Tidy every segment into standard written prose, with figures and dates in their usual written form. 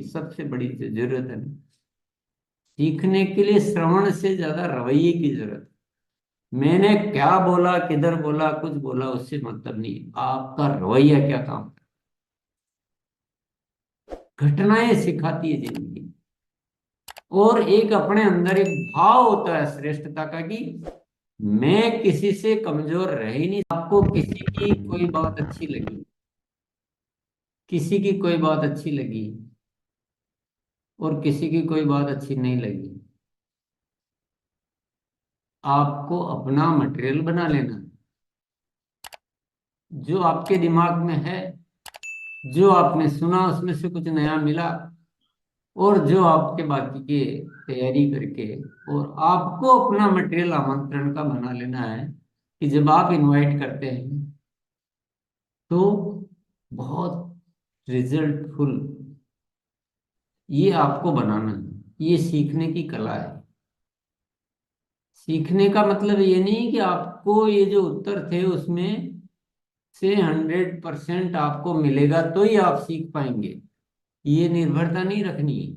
सबसे बड़ी जो जरूरत है ना, सीखने के लिए श्रवण से ज्यादा रवैये की जरूरत है। मैंने क्या बोला, किधर बोला, कुछ बोला, उससे मतलब नहीं, आपका रवैया क्या काम। घटनाएं सिखाती है जिंदगी, और एक अपने अंदर एक भाव होता है श्रेष्ठता का कि मैं किसी से कमजोर रह ही नहीं। आपको किसी की कोई बात अच्छी लगी, किसी की कोई बात अच्छी लगी, और किसी की कोई बात अच्छी नहीं लगी, आपको अपना मटेरियल बना लेना। जो आपके दिमाग में है, जो आपने सुना उसमें से कुछ नया मिला, और जो आपके बाकी के तैयारी करके, और आपको अपना मटेरियल आमंत्रण का बना लेना है कि जब आप इनवाइट करते हैं तो बहुत रिजल्टफुल, ये आपको बनाना है। ये सीखने की कला है। सीखने का मतलब ये नहीं कि आपको ये जो उत्तर थे उसमें से 100% आपको मिलेगा तो ही आप सीख पाएंगे, ये निर्भरता नहीं रखनी है।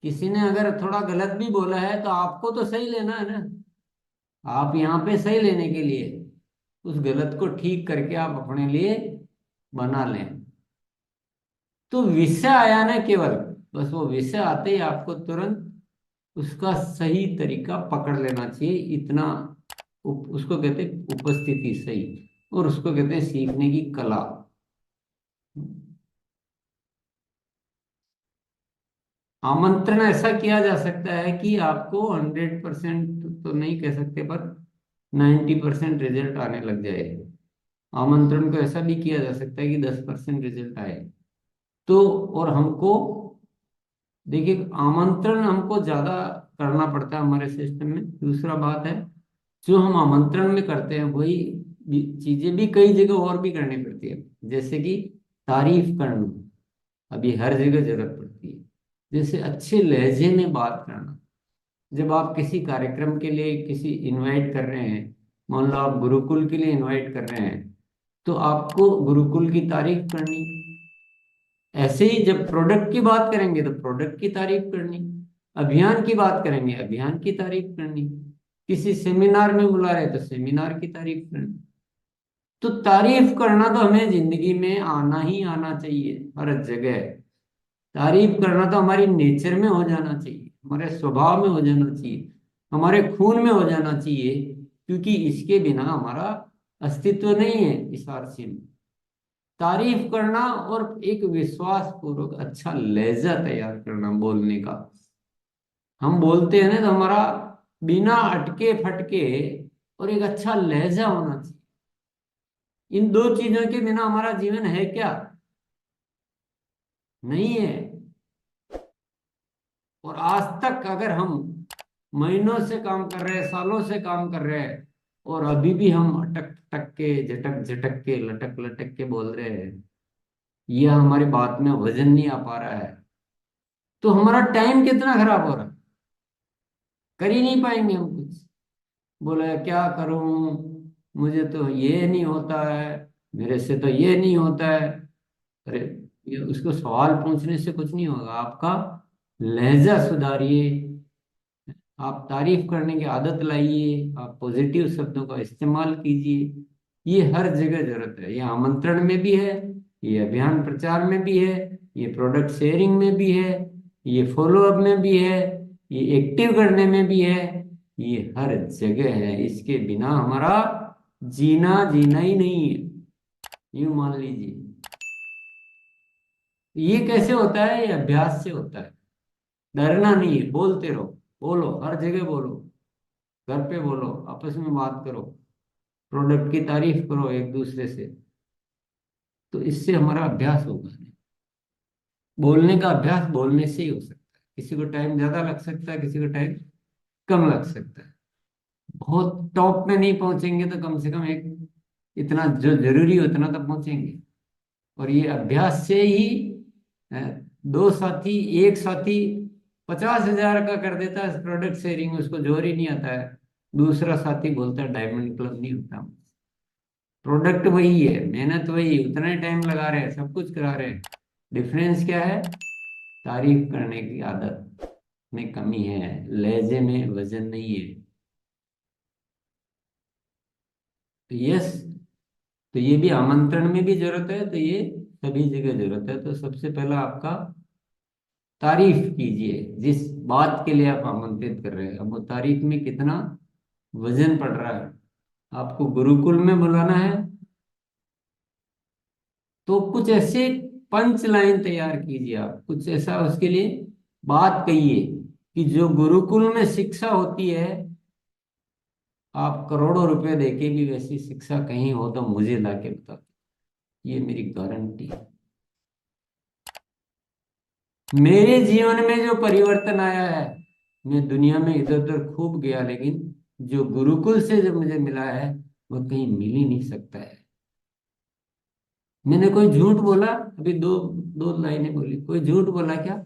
किसी ने अगर थोड़ा गलत भी बोला है तो आपको तो सही लेना है ना। आप यहाँ पे सही लेने के लिए उस गलत को ठीक करके आप अपने लिए बना लें। तो विषय आया ना केवल, बस वो विषय आते ही आपको तुरंत उसका सही तरीका पकड़ लेना चाहिए। इतना उसको कहते हैं उपस्थिति सही, और उसको कहते हैं सीखने की कला। आमंत्रण ऐसा किया जा सकता है कि आपको 100% तो नहीं कह सकते, पर 90% रिजल्ट आने लग जाए। आमंत्रण को ऐसा भी किया जा सकता है कि 10% रिजल्ट आए। तो और हमको देखिए, आमंत्रण हमको ज्यादा करना पड़ता है हमारे सिस्टम में। दूसरा बात है, जो हम आमंत्रण में करते हैं वही चीजें भी कई जगह और भी करनी पड़ती है। जैसे कि तारीफ करना, अभी हर जगह जरूरत पड़ती है। जैसे अच्छे लहजे में बात करना। जब आप किसी कार्यक्रम के लिए किसी इनवाइट कर रहे हैं, मान लो आप गुरुकुल के लिए इनवाइट कर रहे हैं, तो आपको गुरुकुल की तारीफ करनी। ऐसे ही जब प्रोडक्ट की बात करेंगे तो प्रोडक्ट की तारीफ करनी। अभियान की बात करेंगे, अभियान की तारीफ करनी। किसी सेमिनार में बुला रहे तो सेमिनार की तारीफ करनी। तो तारीफ करना तो हमें जिंदगी में आना ही आना चाहिए, हर जगह। तारीफ करना तो हमारी नेचर में हो जाना चाहिए, हमारे स्वभाव में हो जाना चाहिए, हमारे खून में हो जाना चाहिए। क्योंकि इसके बिना हमारा अस्तित्व नहीं है इस आरसी में। तारीफ करना और एक विश्वास पूर्वक अच्छा लहजा तैयार करना बोलने का। हम बोलते हैं ना तो हमारा बिना अटके फटके और एक अच्छा लहजा होना चाहिए। इन दो चीजों के बिना हमारा जीवन है क्या? नहीं है। और आज तक अगर हम महीनों से काम कर रहे हैं, सालों से काम कर रहे हैं, और अभी भी हम अटक टक के, झटक झटक के, लटक लटक के बोल रहे हैं, यह हमारी बात में वजन नहीं आ पा रहा है, तो हमारा टाइम कितना खराब हो रहा है। कर ही नहीं पाएंगे हम कुछ। बोले क्या करूं, मुझे तो ये नहीं होता है, मेरे से तो ये नहीं होता है। अरे, ये उसको सवाल पूछने से कुछ नहीं होगा। आपका लहजा सुधारिए, आप तारीफ करने की आदत लाइए, आप पॉजिटिव शब्दों का इस्तेमाल कीजिए। ये हर जगह जरूरत है। ये आमंत्रण में भी है, ये अभियान प्रचार में भी है, ये प्रोडक्ट शेयरिंग में भी है, ये फॉलो अप में भी है, ये एक्टिव करने में भी है। ये हर जगह है। इसके बिना हमारा जीना जीना ही नहीं है, यूं मान लीजिए। ये कैसे होता है? ये अभ्यास से होता है। डरना नहीं है, बोलते रहो। बोलो, हर जगह बोलो, घर पे बोलो, आपस में बात करो, प्रोडक्ट की तारीफ करो एक दूसरे से। तो इससे हमारा अभ्यास होगा। बोलने का अभ्यास बोलने से ही हो सकता है। किसी को टाइम ज्यादा लग सकता है, किसी को टाइम कम लग सकता है। बहुत टॉप में नहीं पहुंचेंगे तो कम से कम एक इतना जो जरूरी हो उतना तो पहुंचेंगे। और ये अभ्यास से ही अ, दो साथी, एक साथी 50,000 का कर देता है प्रोडक्ट शेयरिंग, उसको जोर ही नहीं आता है। दूसरा साथी बोलता है डायमंड क्लब नहीं होता। प्रोडक्ट वही है, मेहनत वही, उतना ही टाइम लगा रहे हैं, सब कुछ करा रहे हैं। डिफरेंस क्या है? तारीफ करने की आदत में कमी है, लहजे में वजन नहीं है। तो यस, तो ये भी आमंत्रण में भी जरूरत है, तो ये सभी जगह जरूरत है। तो सबसे पहला आपका तारीफ कीजिए जिस बात के लिए आप आमंत्रित कर रहे हैं। अब वो तारीफ में कितना वजन पड़ रहा है। आपको गुरुकुल में बुलाना है तो कुछ ऐसे पंच लाइन तैयार कीजिए, आप कुछ ऐसा उसके लिए बात कहिए कि जो गुरुकुल में शिक्षा होती है, आप करोड़ों रुपए देके भी वैसी शिक्षा कहीं हो तो मुझे लाके बता, ये मेरी गारंटी है। मेरे जीवन में जो परिवर्तन आया है, मैं दुनिया में इधर उधर खूब गया, लेकिन जो गुरुकुल से जो मुझे मिला है वो कहीं मिल ही नहीं सकता है। मैंने कोई झूठ बोला? अभी दो दो लाइनें बोली, कोई झूठ बोला क्या?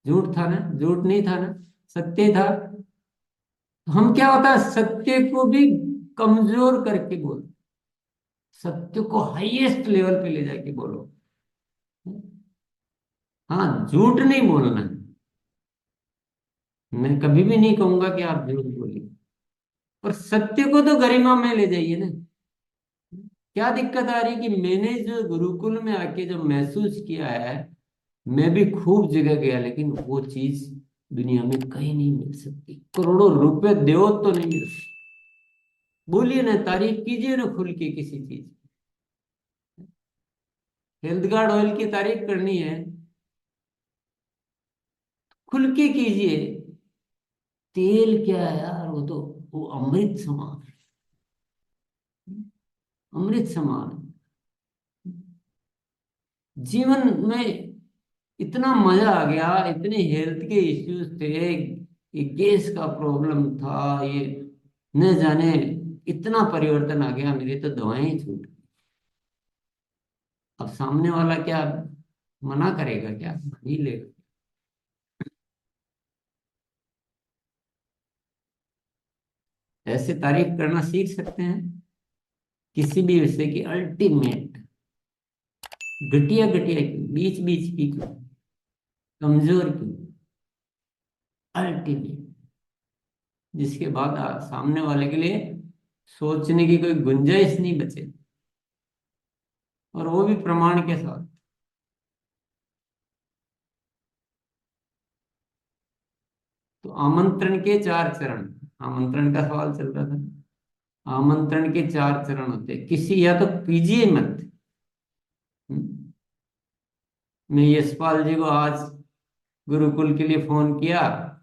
झूठ था ना? झूठ नहीं था ना? सत्य था। हम क्या होता है, सत्य को भी कमजोर करके बोल, सत्य को हाईएस्ट लेवल पे ले जाके बोलो। हाँ, झूठ नहीं बोलना है। मैं कभी भी नहीं कहूंगा कि आप झूठ बोलिए, पर सत्य को तो गरिमा में ले जाइए ना। क्या दिक्कत आ रही कि मैंने जो गुरुकुल में आके जो महसूस किया है, मैं भी खूब जगह गया, लेकिन वो चीज दुनिया में कहीं नहीं मिल सकती। करोड़ों रुपए दो तो नहीं मिल सकती। बोलिए ना, तारीफ कीजिए ना खुल के किसी चीज। हेल्थ गार्ड ऑयल की तारीफ करनी है, खुल के कीजिए। तेल क्या है यार, वो तो वो अमृत समान है, अमृत समान है। जीवन में इतना मजा आ गया, इतने हेल्थ के इश्यूज थे, ये गैस का प्रॉब्लम था, ये न जाने इतना परिवर्तन आ गया, मेरी तो दवाएं ही छूट गई। अब सामने वाला क्या मना करेगा? क्या मान ही लेगा। ऐसे तारीफ करना सीख सकते हैं किसी भी विषय की। अल्टीमेट घटिया घटिया क्यों, बीच बीच की क्यों, कमजोर क्यों, अल्टीमेट, जिसके बाद सामने वाले के लिए सोचने की कोई गुंजाइश नहीं बचे, और वो भी प्रमाण के साथ। तो आमंत्रण के चार चरण, आमंत्रण का सवाल चल रहा था। आमंत्रण के चार चरण होते हैं। किसी, या तो कीजिए मत। हम्म, मैं यशपाल जी को आज गुरुकुल के लिए फोन किया,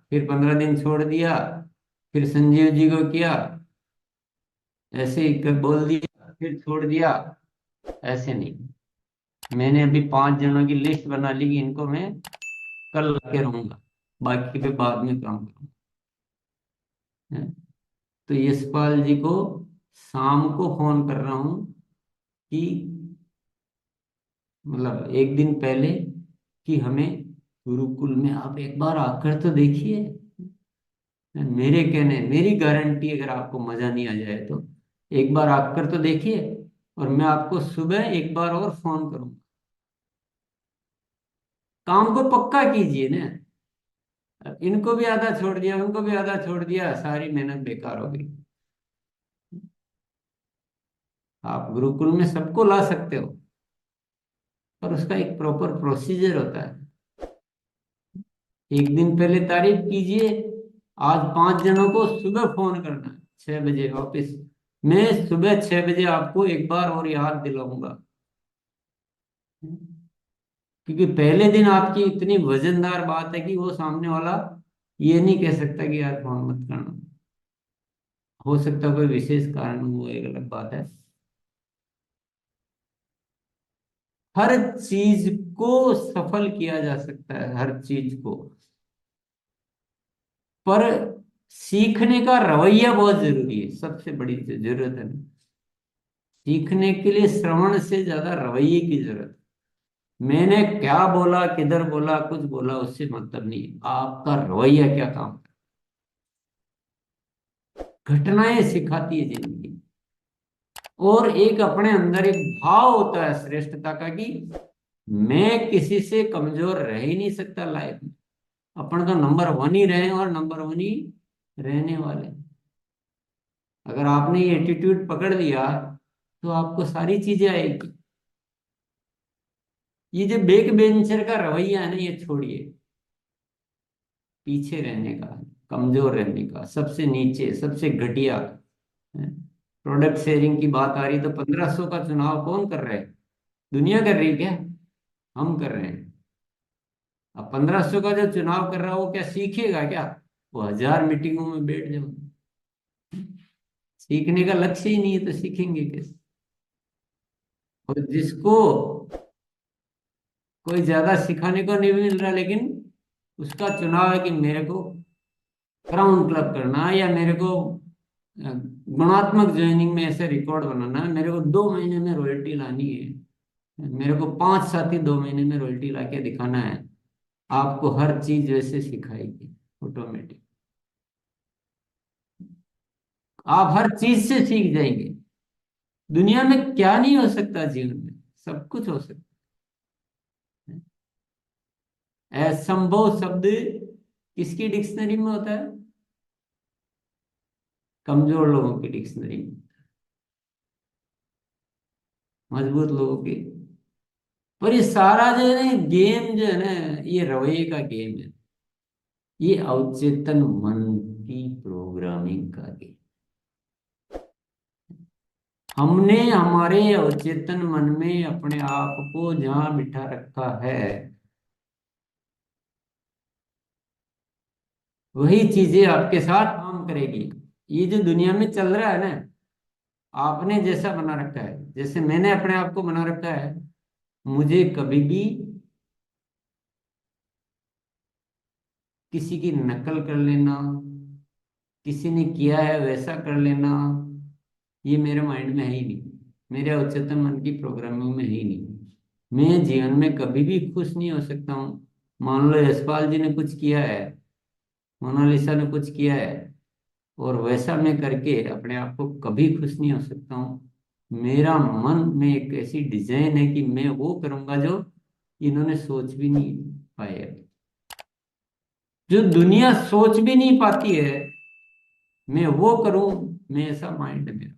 फिर 15 दिन छोड़ दिया, फिर संजीव जी को किया, ऐसे ही बोल दिया फिर छोड़ दिया, ऐसे नहीं। मैंने अभी 5 जनों की लिस्ट बना ली कि इनको मैं कल लाके रहूंगा, बाकी पे बाद में काम करूंगा। तो यशपाल जी को शाम को फोन कर रहा हूँ कि, मतलब एक दिन पहले, कि हमें गुरुकुल में आप एक बार आकर तो देखिए। मेरे कहने, मेरी गारंटी, अगर आपको मजा नहीं आ जाए तो एक बार आकर तो देखिए, और मैं आपको सुबह एक बार और फोन करूंगा। काम को पक्का कीजिए ना। इनको भी आधा छोड़ दिया, उनको भी आधा छोड़ दिया, सारी मेहनत बेकार हो गई। आप गुरुकुल में सबको ला सकते हो, पर उसका एक प्रॉपर प्रोसीजर होता है। एक दिन पहले तारीफ कीजिए। आज 5 जनों को सुबह फोन करना है, 6 बजे ऑफिस। मैं सुबह 6 बजे आपको एक बार और याद दिलाऊंगा, क्योंकि पहले दिन आपकी इतनी वजनदार बात है कि वो सामने वाला ये नहीं कह सकता कि यार फोन मत करना। हो सकता है कोई विशेष कारण हो, वो एक अलग बात है। हर चीज को सफल किया जा सकता है, हर चीज को, पर सीखने का रवैया बहुत जरूरी है। सबसे बड़ी जो जरूरत है ना, सीखने के लिए श्रवण से ज्यादा रवैये की जरूरत है। मैंने क्या बोला, किधर बोला, कुछ बोला, उससे मतलब नहीं है। आपका रवैया क्या काम है। घटनाएं सिखाती है जिंदगी। और एक अपने अंदर एक भाव होता है श्रेष्ठता का, कि मैं किसी से कमजोर रह ही नहीं सकता लाइफ में। अपन तो नंबर वन ही रहे हैं और नंबर वन ही रहने वाले हैं। अगर आपने ये एटीट्यूड पकड़ लिया तो आपको सारी चीजें आएगी। ये जो बैक बेंचर का रवैया है ना, ये छोड़िए। पीछे रहने का, कमजोर रहने का, सबसे नीचे, सबसे घटिया। प्रोडक्ट शेयरिंग की बात आ रही तो 1500 का चुनाव कौन कर रहा है? दुनिया कर रही है क्या? हम कर रहे हैं। अब 1500 का जो चुनाव कर रहा है वो क्या सीखेगा क्या? वो 1000 मीटिंगों में बैठ जाओ। सीखने का लक्ष्य ही नहीं है तो सीखेंगे कैसे? और जिसको कोई ज्यादा सिखाने को नहीं मिल रहा, लेकिन उसका चुनाव है कि मेरे को क्राउन क्लब करना है, या मेरे को गुणात्मक ज्वाइनिंग में ऐसे रिकॉर्ड बनाना है, मेरे को 2 महीने में रॉयल्टी लानी है, मेरे को 5 साथी 2 महीने में रॉयल्टी ला के दिखाना है। आपको हर चीज वैसे सिखाएगी ऑटोमेटिक। आप हर चीज से सीख जाएंगे। दुनिया में क्या नहीं हो सकता, जीवन में सब कुछ हो सकता है। असंभव शब्द किसकी डिक्शनरी में होता है? कमजोर लोगों की डिक्शनरी में। मजबूत लोगों की। पर ये सारा जो है ना गेम जो है ना, ये रवैये का गेम है। ये अवचेतन मन की प्रोग्रामिंग का गेम। हमने हमारे अवचेतन मन में अपने आप को जहां बिठा रखा है, वही चीजें आपके साथ काम करेगी। ये जो दुनिया में चल रहा है ना, आपने जैसा बना रखा है, जैसे मैंने अपने आप को बना रखा है, मुझे कभी भी किसी की नकल कर लेना, किसी ने किया है वैसा कर लेना, ये मेरे माइंड में है ही नहीं। मेरे अवचेतन मन की प्रोग्रामिंग में है ही नहीं। मैं जीवन में कभी भी खुश नहीं हो सकता हूँ। मान लो यशपाल जी ने कुछ किया है, मोनालिसा ने कुछ किया है, और वैसा मैं करके अपने आप को कभी खुश नहीं हो सकता हूँ। मेरा मन में एक ऐसी डिजाइन है कि मैं वो करूंगा जो इन्होंने सोच भी नहीं पाए अभी। जो दुनिया सोच भी नहीं पाती है, मैं वो करूं। मैं ऐसा माइंड है मेरा।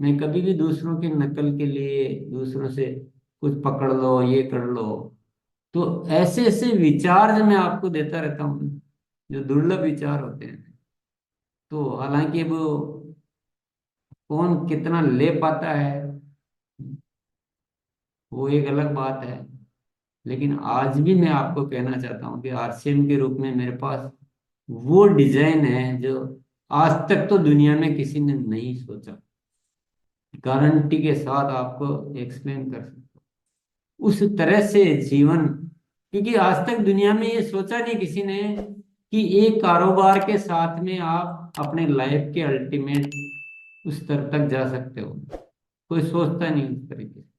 मैं कभी भी दूसरों की नकल के लिए, दूसरों से कुछ पकड़ लो, ये कर लो, तो ऐसे ऐसे विचार जो मैं आपको देता रहता हूँ, जो दुर्लभ विचार होते हैं, तो हालांकि वो कौन कितना ले पाता है वो एक अलग बात है। लेकिन आज भी मैं आपको कहना चाहता हूँ कि आरसीएम के रूप में मेरे पास वो डिजाइन है जो आज तक तो दुनिया में किसी ने नहीं सोचा। गारंटी के साथ आपको एक्सप्लेन कर सकता हूँ उस तरह से जीवन। क्योंकि आज तक दुनिया में ये सोचा नहीं किसी ने कि एक कारोबार के साथ में आप अपने लाइफ के अल्टीमेट उस स्तर तक जा सकते हो। कोई सोचता नहीं उस तरीके से।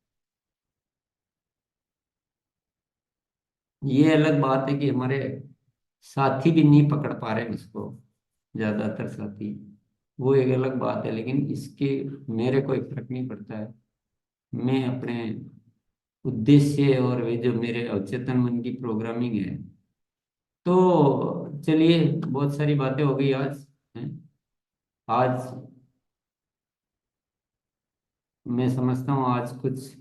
ये अलग बात है कि हमारे साथी भी नहीं पकड़ पा रहे हैं उसको, ज्यादातर साथी। वो एक अलग बात है, लेकिन इसके मेरे को एक फर्क नहीं पड़ता है। मैं अपने उद्देश्य और वे जो मेरे अवचेतन मन की प्रोग्रामिंग है। तो चलिए, बहुत सारी बातें हो गई आज हैं? आज मैं समझता हूँ आज कुछ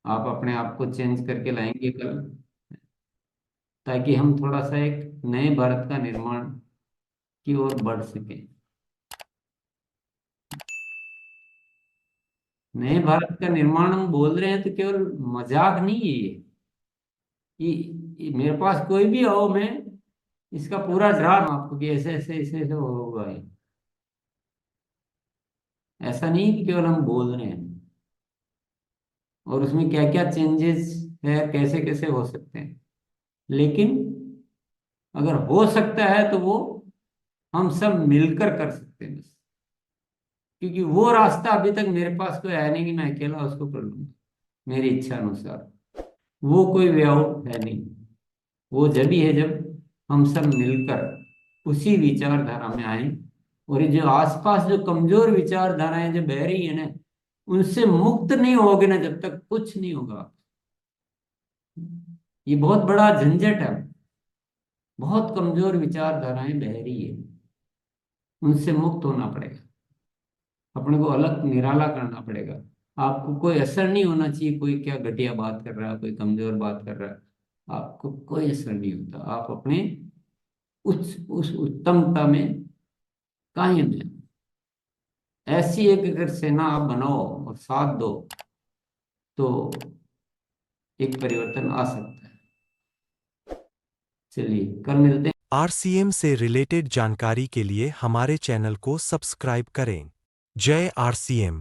आप अपने आप को चेंज करके लाएंगे कल, ताकि हम थोड़ा सा एक नए भारत का निर्माण की ओर बढ़ सकें। नए भारत का निर्माण हम बोल रहे हैं तो केवल मजाक नहीं है ये मेरे पास कोई भी आओ, मैं इसका पूरा ड्रामा आपको कि ऐसे ऐसे ऐसे ऐसे होगा ये। ऐसा नहीं कि केवल हम बोल रहे हैं, और उसमें क्या क्या चेंजेस है, कैसे कैसे हो सकते हैं। लेकिन अगर हो सकता है तो वो हम सब मिलकर कर सकते हैं बस। क्योंकि वो रास्ता अभी तक मेरे पास कोई आया नहीं कि मैं अकेला उसको कर लूंगा मेरी इच्छा अनुसार। वो कोई वे आउट है नहीं। वो जब भी है जब हम सब मिलकर उसी विचारधारा में आए। और ये जो आसपास जो कमजोर विचारधाराएं जो बह रही है ना, उनसे मुक्त नहीं होगे ना जब तक कुछ नहीं होगा। ये बहुत बड़ा झंझट है। बहुत कमजोर विचारधाराएं बह रही है, उनसे मुक्त होना पड़ेगा। अपने को अलग निराला करना पड़ेगा। आपको कोई असर नहीं होना चाहिए, कोई क्या घटिया बात कर रहा है, कोई कमजोर बात कर रहा है, आपको कोई असर नहीं होता। आप अपने उस उत्तमता में कायम है। ऐसी एक अगर सेना आप बनाओ और साथ दो, तो एक परिवर्तन आ सकता है। चलिए कल मिलते हैं। आरसीएम से रिलेटेड जानकारी के लिए हमारे चैनल को सब्सक्राइब करें। जय आरसीएम।